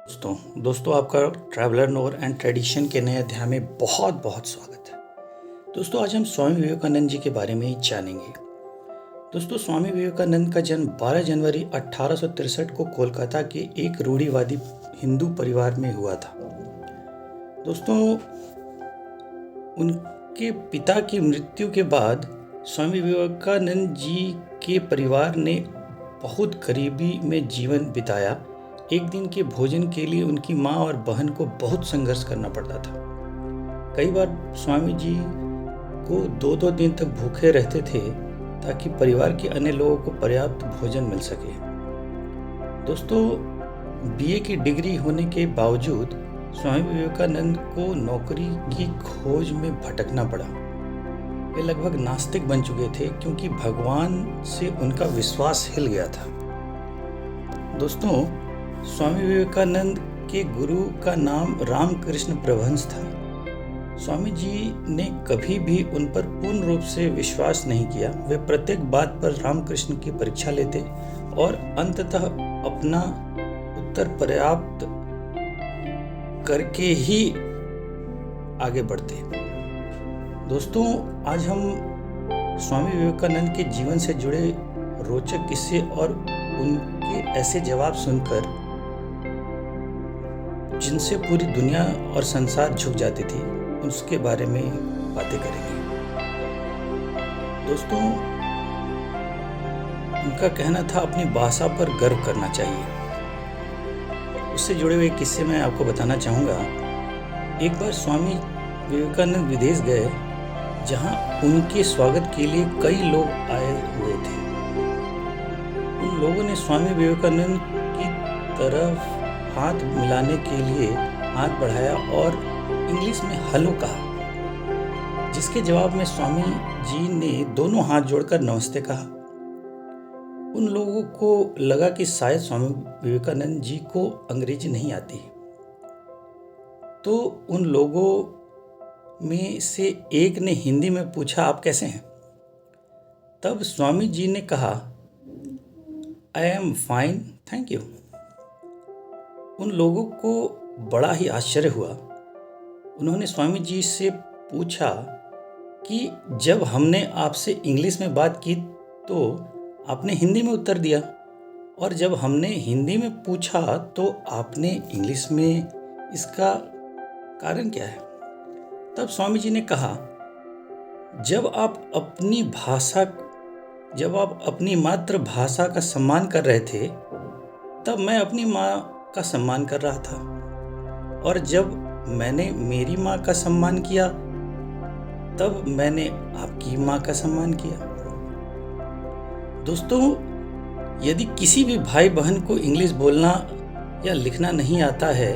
दोस्तों आपका traveller NOR and tradition के नए अध्याय में बहुत बहुत स्वागत है। दोस्तों आज हम स्वामी विवेकानंद जी के बारे में जानेंगे। दोस्तों स्वामी विवेकानंद का जन्म 12 जनवरी 1863 को कोलकाता के एक रूढ़िवादी हिंदू परिवार में हुआ था। दोस्तों उनके पिता की मृत्यु के बाद स्वामी विवेकानंद जी के परिवार ने बहुत गरीबी में जीवन बिताया। एक दिन के भोजन के लिए उनकी माँ और बहन को बहुत संघर्ष करना पड़ता था। कई बार स्वामी जी को 2-2 दिन तक भूखे रहते थे ताकि परिवार के अन्य लोगों को पर्याप्त भोजन मिल सके। दोस्तों बीए की डिग्री होने के बावजूद स्वामी विवेकानंद को नौकरी की खोज में भटकना पड़ा। वे लगभग नास्तिक बन चुके थे क्योंकि भगवान से उनका विश्वास हिल गया था। दोस्तों स्वामी विवेकानंद के गुरु का नाम रामकृष्ण परमहंस था। स्वामी जी ने कभी भी उन पर पूर्ण रूप से विश्वास नहीं किया। वे प्रत्येक बात पर रामकृष्ण की परीक्षा लेते और अंततः अपना उत्तर पर्याप्त करके ही आगे बढ़ते। दोस्तों आज हम स्वामी विवेकानंद के जीवन से जुड़े रोचक किस्से और उनके ऐसे जवाब सुनकर जिनसे पूरी दुनिया और संसार झुक जाती थी उसके बारे में बातें करेंगे। दोस्तों उनका कहना था अपनी भाषा पर गर्व करना चाहिए। उससे जुड़े हुए किस्से मैं आपको बताना चाहूँगा। एक बार स्वामी विवेकानंद विदेश गए जहाँ उनके स्वागत के लिए कई लोग आए हुए थे। उन लोगों ने स्वामी विवेकानंद की तरफ हाथ मिलाने के लिए हाथ बढ़ाया और इंग्लिश में हेलो कहा, जिसके जवाब में स्वामी जी ने दोनों हाथ जोड़कर नमस्ते कहा। उन लोगों को लगा कि शायद स्वामी विवेकानंद जी को अंग्रेजी नहीं आती, तो उन लोगों में से एक ने हिंदी में पूछा, आप कैसे हैं? तब स्वामी जी ने कहा, I am fine, thank you. उन लोगों को बड़ा ही आश्चर्य हुआ। उन्होंने स्वामी जी से पूछा कि जब हमने आपसे इंग्लिश में बात की तो आपने हिंदी में उत्तर दिया, और जब हमने हिंदी में पूछा तो आपने इंग्लिश में, इसका कारण क्या है? तब स्वामी जी ने कहा, जब आप अपनी मातृभाषा का सम्मान कर रहे थे तब मैं अपनी माँ का सम्मान कर रहा था, और जब मैंने मेरी माँ का सम्मान किया तब मैंने आपकी माँ का सम्मान किया। दोस्तों यदि किसी भी भाई बहन को इंग्लिश बोलना या लिखना नहीं आता है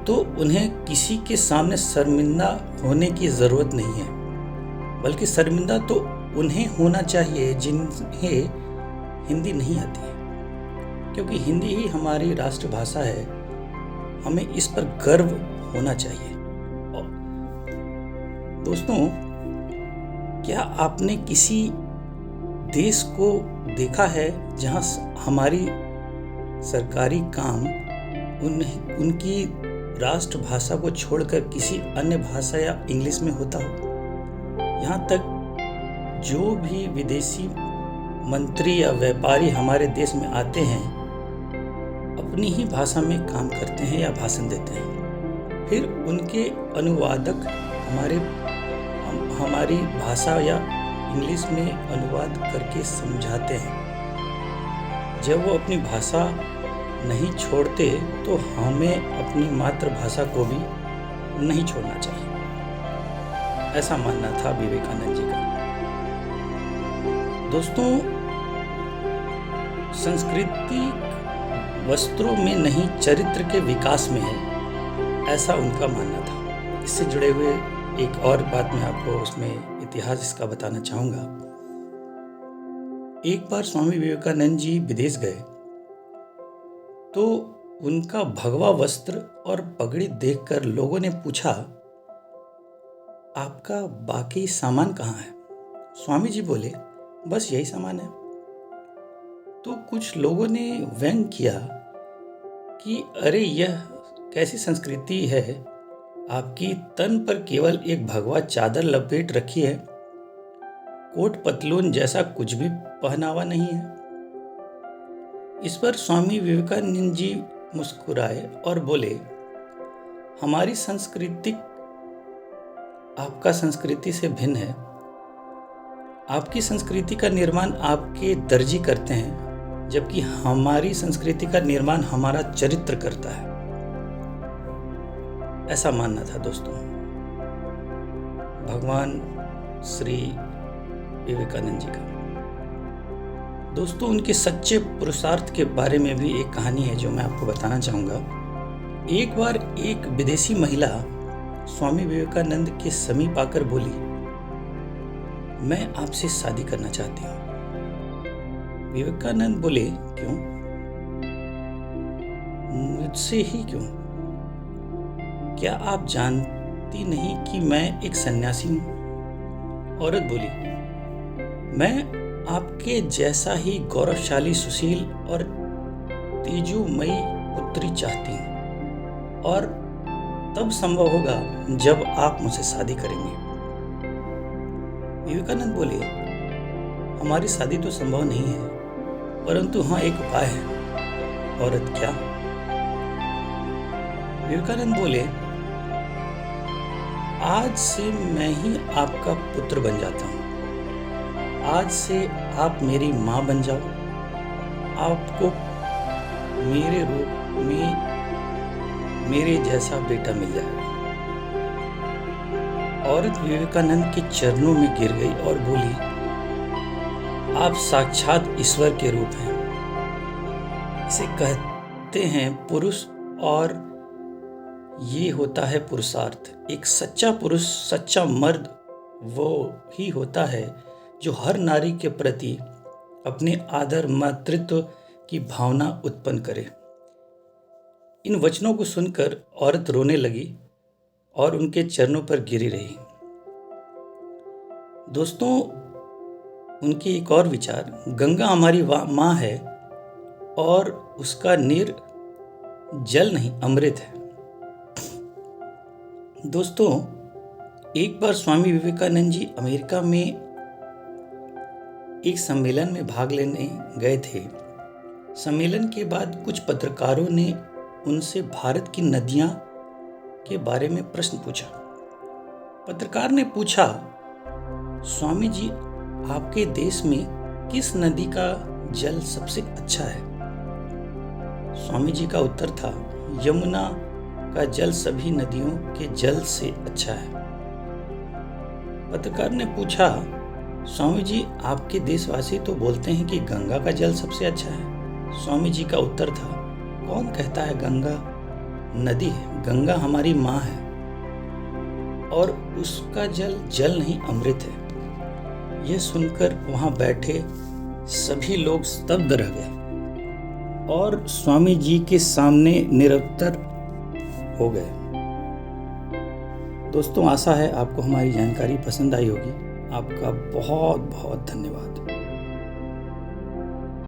तो उन्हें किसी के सामने शर्मिंदा होने की ज़रूरत नहीं है, बल्कि शर्मिंदा तो उन्हें होना चाहिए जिन्हें हिंदी नहीं आती है, क्योंकि हिंदी ही हमारी राष्ट्रभाषा है। हमें इस पर गर्व होना चाहिए। दोस्तों क्या आपने किसी देश को देखा है जहां हमारी सरकारी काम उनकी राष्ट्रभाषा को छोड़कर किसी अन्य भाषा या इंग्लिश में होता हो? यहाँ तक जो भी विदेशी मंत्री या व्यापारी हमारे देश में आते हैं अपनी ही भाषा में काम करते हैं या भाषण देते हैं, फिर उनके अनुवादक हमारी भाषा या इंग्लिश में अनुवाद करके समझाते हैं। जब वो अपनी भाषा नहीं छोड़ते तो हमें अपनी मातृभाषा को भी नहीं छोड़ना चाहिए, ऐसा मानना था विवेकानंद जी का। दोस्तों संस्कृति वस्त्रों में नहीं चरित्र के विकास में है, ऐसा उनका मानना था। इससे जुड़े हुए एक और बात मैं आपको उसमें इतिहास इसका बताना चाहूँगा। एक बार स्वामी विवेकानंद जी विदेश गए तो उनका भगवा वस्त्र और पगड़ी देखकर लोगों ने पूछा, आपका बाकी सामान कहाँ है? स्वामी जी बोले, बस यही सामान है। तो कुछ लोगों ने व्यंग किया कि अरे यह कैसी संस्कृति है आपकी, तन पर केवल एक भगवा चादर लपेट रखी है, कोट पतलून जैसा कुछ भी पहनावा नहीं है। इस पर स्वामी विवेकानंद जी मुस्कुराए और बोले, हमारी संस्कृति आपका संस्कृति से भिन्न है। आपकी संस्कृति का निर्माण आपके दर्जी करते हैं, जबकि हमारी संस्कृति का निर्माण हमारा चरित्र करता है। ऐसा मानना था दोस्तों भगवान श्री विवेकानंद जी का। दोस्तों, उनके सच्चे पुरुषार्थ के बारे में भी एक कहानी है जो मैं आपको बताना चाहूँगा। एक बार एक विदेशी महिला स्वामी विवेकानंद के समीप आकर बोली, मैं आपसे शादी करना चाहती हूँ। विवेकानंद बोले, क्यों? मुझसे ही क्यों? क्या आप जानती नहीं कि मैं एक सन्यासी हूँ? औरत बोली, मैं आपके जैसा ही गौरवशाली, सुशील और तेजोमयी पुत्री चाहती हूँ, और तब संभव होगा जब आप मुझसे शादी करेंगे। विवेकानंद बोले, हमारी शादी तो संभव नहीं है, परंतु हाँ, एक उपाय है। औरत, क्या? विवेकानंद बोले, आज से मैं ही आपका पुत्र बन जाता हूँ। आज से आप मेरी माँ बन जाओ। आपको मेरे रूप में मेरे जैसा बेटा मिल जाएगा। औरत विवेकानंद के चरणों में गिर गई और बोली, आप साक्षात ईश्वर के रूप हैं। इसे कहते हैं पुरुष, और ये होता है पुरुषार्थ। एक सच्चा पुरुष, सच्चा मर्द वो ही होता है जो हर नारी के प्रति अपने आदर मातृत्व की भावना उत्पन्न करे। इन वचनों को सुनकर औरत रोने लगी और उनके चरणों पर गिरी रही। दोस्तों, उनकी एक और विचार, गंगा हमारी माँ है और उसका नीर जल नहीं अमृत है। दोस्तों, एक बार स्वामी विवेकानंद जी अमेरिका में एक सम्मेलन में भाग लेने गए थे। सम्मेलन के बाद कुछ पत्रकारों ने उनसे भारत की नदियां के बारे में प्रश्न पूछा। पत्रकार ने पूछा, स्वामी जी, आपके देश में किस नदी का जल सबसे अच्छा है? स्वामी जी का उत्तर था, यमुना का जल सभी नदियों के जल से अच्छा है। पत्रकार ने पूछा, स्वामी जी, आपके देशवासी तो बोलते हैं कि गंगा का जल सबसे अच्छा है। स्वामी जी का उत्तर था, कौन कहता है गंगा नदी है? गंगा हमारी माँ है और उसका जल जल नहीं अमृत है। यह सुनकर वहां बैठे सभी लोग स्तब्ध रह गए और स्वामी जी के सामने निरवतर हो गए। दोस्तों, आशा है आपको हमारी जानकारी पसंद आई होगी। आपका बहुत बहुत धन्यवाद।